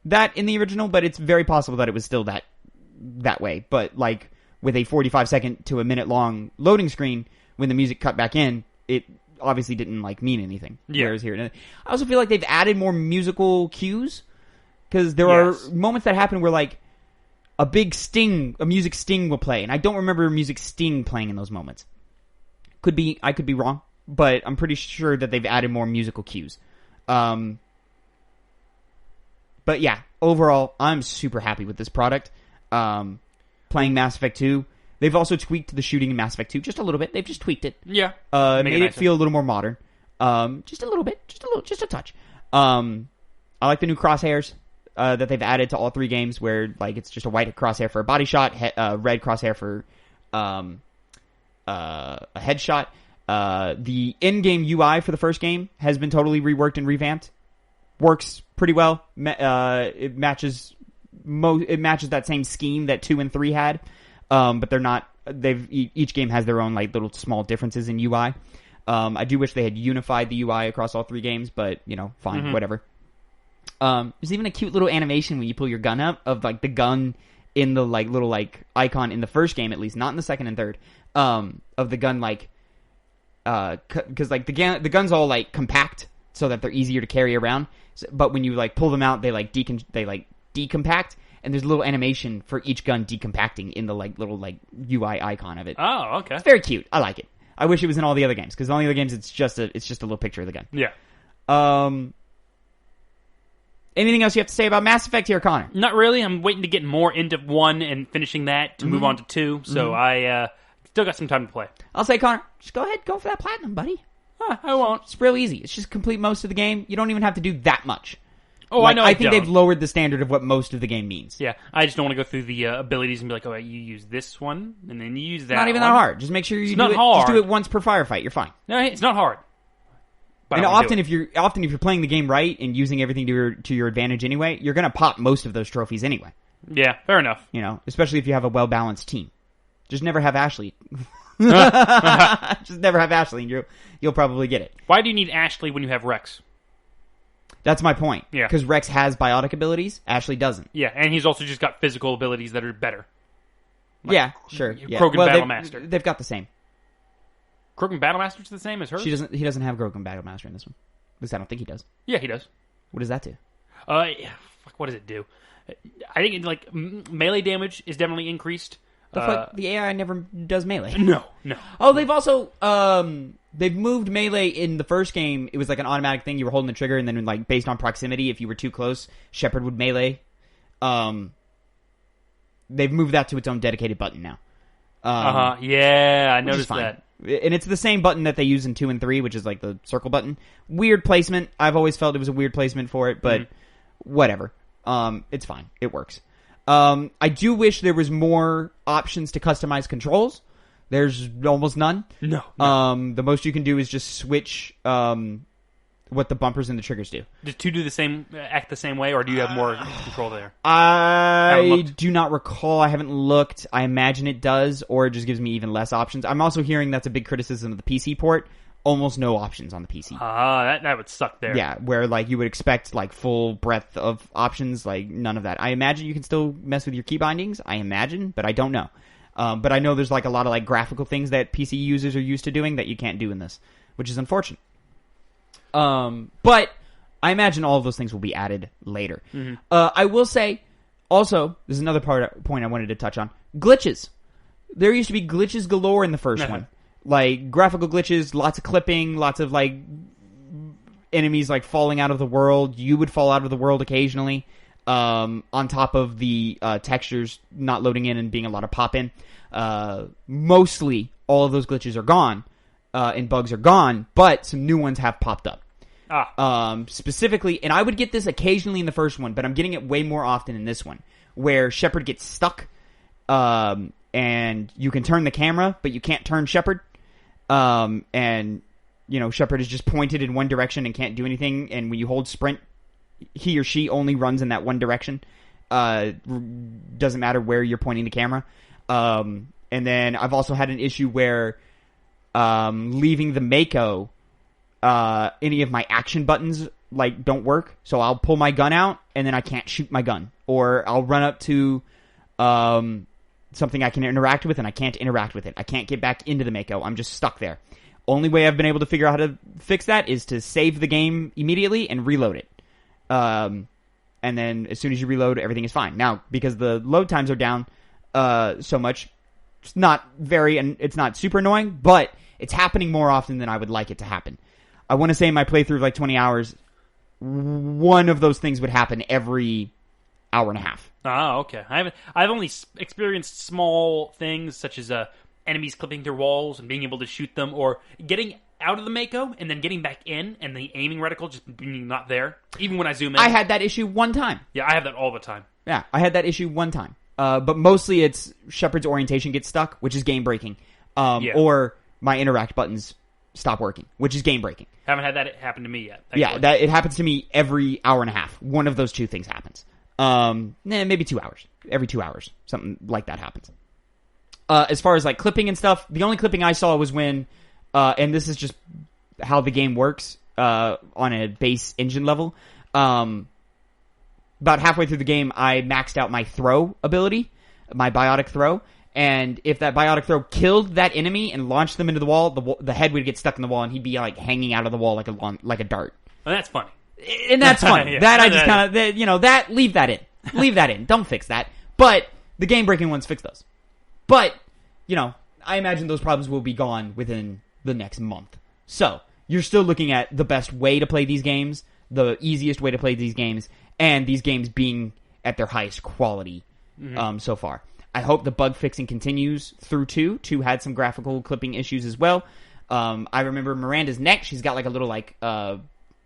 that in the original, but it's very possible that it was still that way. But, like, with a 45-second to a minute-long loading screen, when the music cut back in, it obviously didn't, like, mean anything. Yeah. Whereas here, I also feel like they've added more musical cues, because there are moments that happen where, like, a music sting will play, and I don't remember a music sting playing in those moments. I could be wrong, but I'm pretty sure that they've added more musical cues. But yeah, overall, I'm super happy with this product. Playing Mass Effect 2. They've also tweaked the shooting in Mass Effect 2 just a little bit. They've just tweaked it. Yeah. Made it feel a little more modern. Just a little bit. Just a touch. I like the new crosshairs that they've added to all three games where, like, it's just a white crosshair for a body shot, red crosshair for a headshot. The in-game UI for the first game has been totally reworked and revamped. Works pretty well. It matches that same scheme that 2 and 3 had, but they're not. Each game has their own, like, little small differences in UI. I do wish they had unified the UI across all three games, but fine, whatever. There's even a cute little animation when you pull your gun up of, like, the gun in the, like, little, like, icon in the first game, at least, not in the second and third. Of the gun, like, because, like, the gun's all, like, compact so that they're easier to carry around. But when you, like, pull them out, they decompact, and there's a little animation for each gun decompacting in the, like, little, like, UI icon of it. Oh, okay. It's very cute. I like it. I wish it was in all the other games, because in all the other games it's just a little picture of the gun. Yeah. Anything else you have to say about Mass Effect here, Connor? Not really. I'm waiting to get more into 1 and finishing that to move on to 2. So I still got some time to play. I'll say, Connor, just go ahead, go for that platinum, buddy. I won't. It's real easy. It's just complete most of the game. You don't even have to do that much. Oh, like, I know. I think they've lowered the standard of what most of the game means. Yeah, I just don't want to go through the abilities and be like, oh, you use this one, and then you use that. Not even that hard. Just make sure you do it. Hard. Just do it once per firefight. You're fine. No, it's not hard. But and often, if you're playing the game right and using everything to your advantage anyway, you're gonna pop most of those trophies anyway. Yeah, fair enough. Especially if you have a well balanced team. Just never have Ashley. Just never have Ashley, and you'll probably get it. Why do you need Ashley when you have Rex? That's my point. Yeah, because Rex has biotic abilities, Ashley doesn't. Yeah, and he's also just got physical abilities that are better. Like, yeah, sure. Krogan Battlemaster. They've got the same. Krogan Battlemaster's the same as her? He doesn't have Krogan Battlemaster in this one. At least I don't think he does. Yeah, he does. What does that do? What does it do? I think melee damage is definitely increased. The AI never does melee. No. Oh, they've also they've moved melee in the first game. It was like an automatic thing. You were holding the trigger, and then, like, based on proximity, if you were too close, Shepard would melee. They've moved that to its own dedicated button now. Yeah, I noticed that. And it's the same button that they use in 2 and 3, which is like the circle button. Weird placement. I've always felt it was a weird placement for it, but whatever. It's fine. It works. I do wish there was more options to customize controls. There's almost none. No. The most you can do is just switch what the bumpers and the triggers do. Do 2 do the same, act the same way, or do you have more control there? I do not recall. I haven't looked. I imagine it does, or it just gives me even less options. I'm also hearing that's a big criticism of the PC port. Almost no options on the PC. That would suck there. Yeah, where like you would expect like full breadth of options, like none of that. I imagine you can still mess with your key bindings. I imagine, but I don't know. But I know there's like a lot of like graphical things that PC users are used to doing that you can't do in this, which is unfortunate. But I imagine all of those things will be added later. I will say, also, there's another point I wanted to touch on. Glitches. There used to be glitches galore in the first one. Like, graphical glitches, lots of clipping, lots of, like, enemies, like, falling out of the world. You would fall out of the world occasionally, on top of the textures not loading in and being a lot of pop-in. Mostly, all of those glitches are gone, and bugs are gone, but some new ones have popped up. Specifically, and I would get this occasionally in the first one, but I'm getting it way more often in this one, where Shepard gets stuck, and you can turn the camera, but you can't turn Shepard. And, you know, Shepard is just pointed in one direction and can't do anything, and when you hold sprint, he or she only runs in that one direction. Doesn't matter where you're pointing the camera. And then I've also had an issue where, leaving the Mako, any of my action buttons, like, don't work. So I'll pull my gun out, and then I can't shoot my gun. Or I'll run up to, something I can interact with, and I can't interact with it. I can't get back into the Mako. I'm just stuck there. Only way I've been able to figure out how to fix that is to save the game immediately and reload it. And then as soon as you reload, everything is fine. Now, because the load times are down so much, it's not super annoying, but it's happening more often than I would like it to happen. I want to say in my playthrough of like 20 hours, one of those things would happen every hour and a half. Oh, okay. I've only experienced small things such as enemies clipping through walls and being able to shoot them, or getting out of the Mako and then getting back in, and the aiming reticle just being not there, even when I zoom in. I had that issue one time. Yeah, I have that all the time. Yeah, I had that issue one time. But mostly it's Shepard's orientation gets stuck, which is game breaking. Or my interact buttons stop working, which is game breaking. Haven't had that happen to me yet. Yeah, it happens to me every hour and a half. One of those two things happens. Maybe 2 hours. Every 2 hours. Something like that happens. As far as like clipping and stuff, the only clipping I saw was when, and this is just how the game works, on a base engine level. About halfway through the game, I maxed out my throw ability, my biotic throw, and if that biotic throw killed that enemy and launched them into the wall, the head would get stuck in the wall and he'd be like hanging out of the wall like a dart. Well, that's funny. And that's funny. Yeah. That I just kind of, leave that in. Leave that in. Don't fix that. But the game-breaking ones fix those. But, I imagine those problems will be gone within the next month. So, you're still looking at the best way to play these games, the easiest way to play these games, and these games being at their highest quality so far. I hope the bug fixing continues through 2. 2 had some graphical clipping issues as well. I remember Miranda's neck. She's got like a little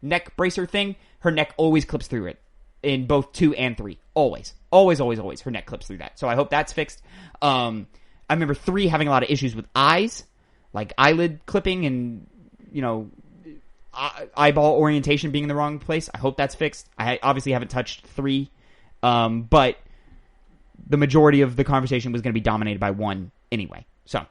neck bracer thing. Her neck always clips through it in both 2 and 3. Always. Always. Her neck clips through that. So I hope that's fixed. I remember 3 having a lot of issues with eyes, like eyelid clipping and, eyeball orientation being in the wrong place. I hope that's fixed. I obviously haven't touched 3, but the majority of the conversation was going to be dominated by 1 anyway. So,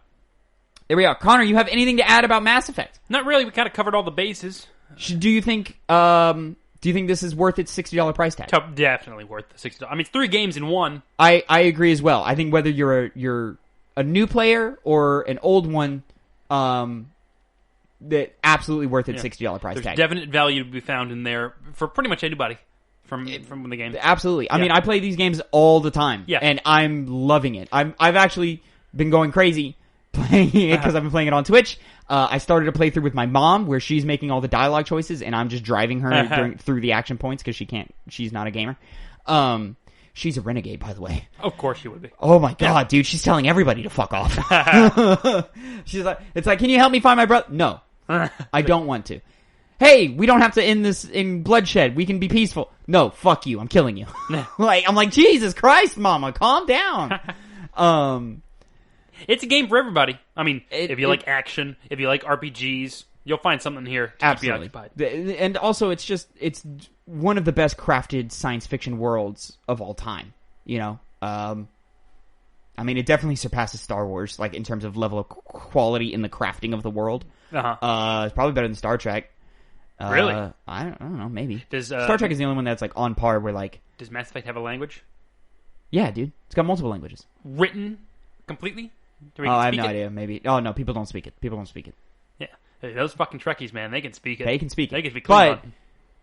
there we are. Connor, you have anything to add about Mass Effect? Not really. We kind of covered all the bases. Do you think this is worth its $60 price tag? Definitely worth the $60. I mean, it's 3 games in 1. I agree as well. I think whether you're a new player or an old one, that absolutely worth its $60 price tag. There's definite value to be found in there for pretty much anybody from the game. Absolutely. I mean, I play these games all the time, and I'm loving it. I've actually been going crazy playing it because I've been playing it on Twitch. I started a playthrough with my mom where she's making all the dialogue choices, and I'm just driving her through the action points because she's not a gamer. She's a renegade, by the way. Of course she would be. Oh my god, dude, she's telling everybody to fuck off. She's like, it's like, can you help me find my brother? No, I don't want to. Hey, we don't have to end this in bloodshed. We can be peaceful. No, fuck you. I'm killing you. I'm like, Jesus Christ, Mama, calm down. It's a game for everybody. I mean, if you like action, if you like RPGs, you'll find something here to keep you occupied. And also, it's one of the best crafted science fiction worlds of all time. You know, I mean, it definitely surpasses Star Wars, like in terms of level of quality in the crafting of the world. It's probably better than Star Trek. Really? I don't know. Maybe. Star Trek is the only one that's like on par where like. Does Mass Effect have a language? Yeah, dude. It's got multiple languages. Written completely? I have no idea. Maybe. Oh no, people don't speak it. Yeah, those fucking Trekkies, man, they can speak it. They can speak it. They can speak But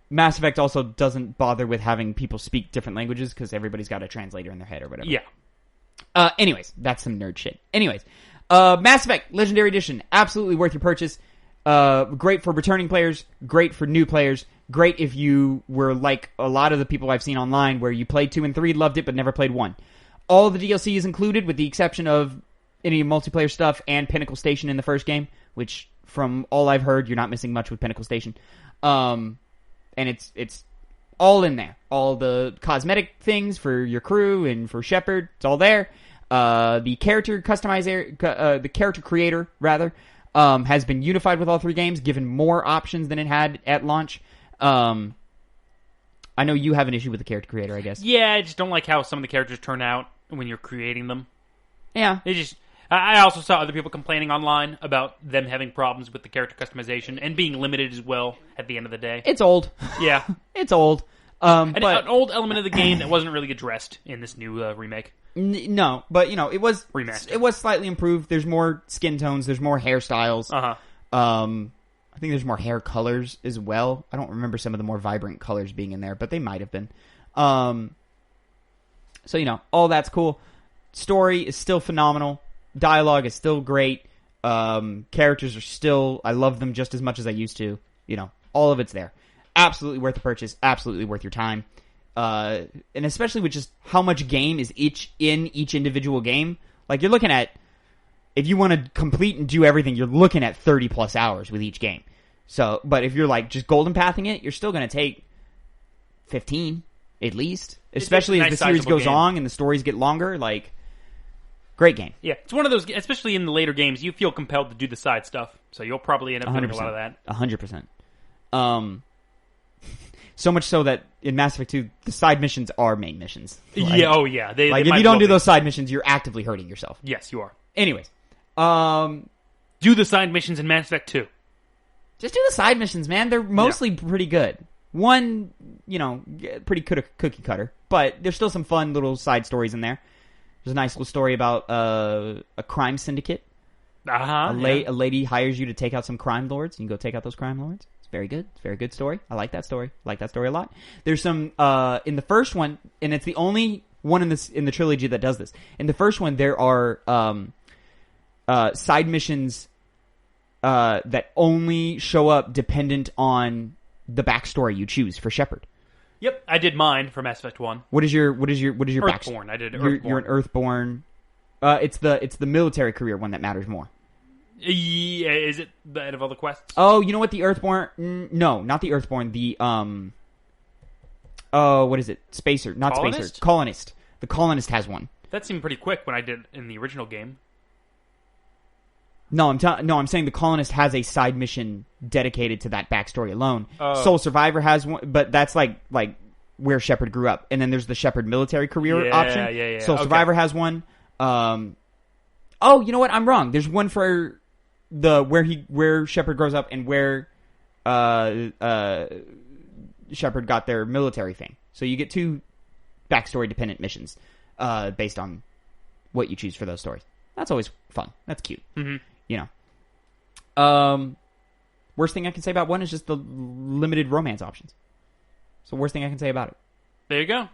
Mass Effect also doesn't bother with having people speak different languages because everybody's got a translator in their head or whatever. Yeah. Anyways, that's some nerd shit. Anyways, Mass Effect Legendary Edition, absolutely worth your purchase. Great for returning players, great for new players, great if you were like a lot of the people I've seen online where you played 2 and 3, loved it, but never played 1. All the DLC is included with the exception of any multiplayer stuff and Pinnacle Station in the first game, which from all I've heard, you're not missing much with Pinnacle Station. And it's all in there. All the cosmetic things for your crew and for Shepard, it's all there. The character customizer, the character creator, rather, has been unified with all 3 games, given more options than it had at launch. I know you have an issue with the character creator, I guess. Yeah, I just don't like how some of the characters turn out when you're creating them. Yeah. I also saw other people complaining online about them having problems with the character customization and being limited as well at the end of the day. It's old. Yeah. It's old. But an old element of the game that wasn't really addressed in this new remake. No, but you know, it was remastered. It was slightly improved. There's more skin tones. There's more hairstyles. I think there's more hair colors as well. I don't remember some of the more vibrant colors being in there, but they might have been. So you know, all that's cool. Story is still phenomenal. Dialogue is still great. Characters are still, I love them just as much as I used to. You know, all of it's there. Absolutely worth the purchase. Absolutely worth your time. And especially with just how much game is in each individual game. Like, you're looking at, if you want to complete and do everything, you're looking at 30 plus hours with each game. So, but if you're like just golden pathing it, you're still going to take 15 at least. Especially as the series goes on and the stories get longer. Like, great game. Yeah, it's one of those, especially in the later games, you feel compelled to do the side stuff. So you'll probably end up doing a lot of that. 100%. So much so that in Mass Effect 2, the side missions are main missions. Like, yeah, oh yeah. They if you don't do those side missions, you're actively hurting yourself. Yes, you are. Anyways. Do the side missions in Mass Effect 2. Just do the side missions, man. They're mostly pretty good. One, you know, pretty cookie cutter. But there's still some fun little side stories in there. There's a nice little story about a crime syndicate. A lady hires you to take out some crime lords. You can go take out those crime lords. It's very good. It's a very good story. I like that story. I like that story a lot. There's some in the first one, and it's the only one in the trilogy that does this. In the first one, there are side missions that only show up dependent on the backstory you choose for Shepard. Yep, I did mine for Mass Effect 1. What is your Earthborn. I did Earthborn. You're an Earthborn. It's the military career one that matters more. Yeah, is it the end of all the quests? Oh, you know what? The Earthborn. No, not the Earthborn. The what is it? Spacer, not Colonist? Spacer. Colonist. The Colonist has one. That seemed pretty quick when I did in the original game. No, I'm saying the Colonist has a side mission dedicated to that backstory alone. Soul Survivor has one, but that's like where Shepard grew up. And then there's the Shepard military career option. Yeah. Soul Survivor has one. Oh, you know what? I'm wrong. There's one for where Shepard grows up and where Shepard got their military thing. So you get 2 backstory dependent missions based on what you choose for those stories. That's always fun. That's cute. Mm-hmm. You know. Worst thing I can say about 1 is just the limited romance options. It's the worst thing I can say about it. There you go.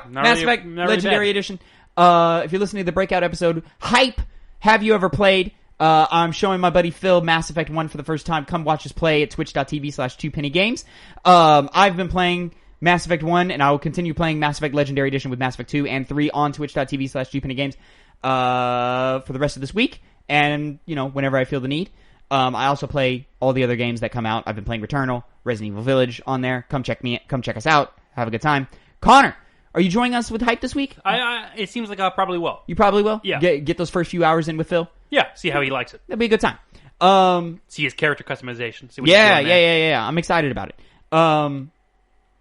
Mass Effect Legendary Edition. If you're listening to the Breakout episode, hype. Have you ever played? I'm showing my buddy Phil Mass Effect 1 for the first time. Come watch us play at twitch.tv/2pennygames. I've been playing Mass Effect 1, and I will continue playing Mass Effect Legendary Edition with Mass Effect 2 and 3 on twitch.tv/2pennygames for the rest of this week, and, whenever I feel the need. I also play all the other games that come out. I've been playing Returnal, Resident Evil Village on there. Come check us out. Have a good time. Connor, are you joining us with Hype this week? It seems like I probably will. You probably will? Yeah. Get those first few hours in with Phil? Yeah, see how he likes it. That'll be a good time. See his character customization. See what Yeah. I'm excited about it.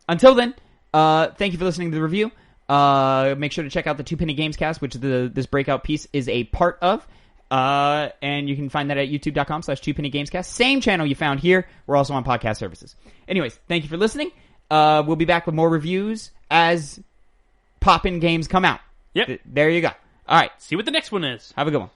Until then, thank you for listening to the review. Make sure to check out the Two Penny Gamescast, which this breakout piece is a part of. And you can find that at youtube.com/2pennygamescast. Same channel you found here. We're also on podcast services. Anyways, thank you for listening. We'll be back with more reviews as poppin' games come out. Yep. There you go. All right. See what the next one is. Have a good one.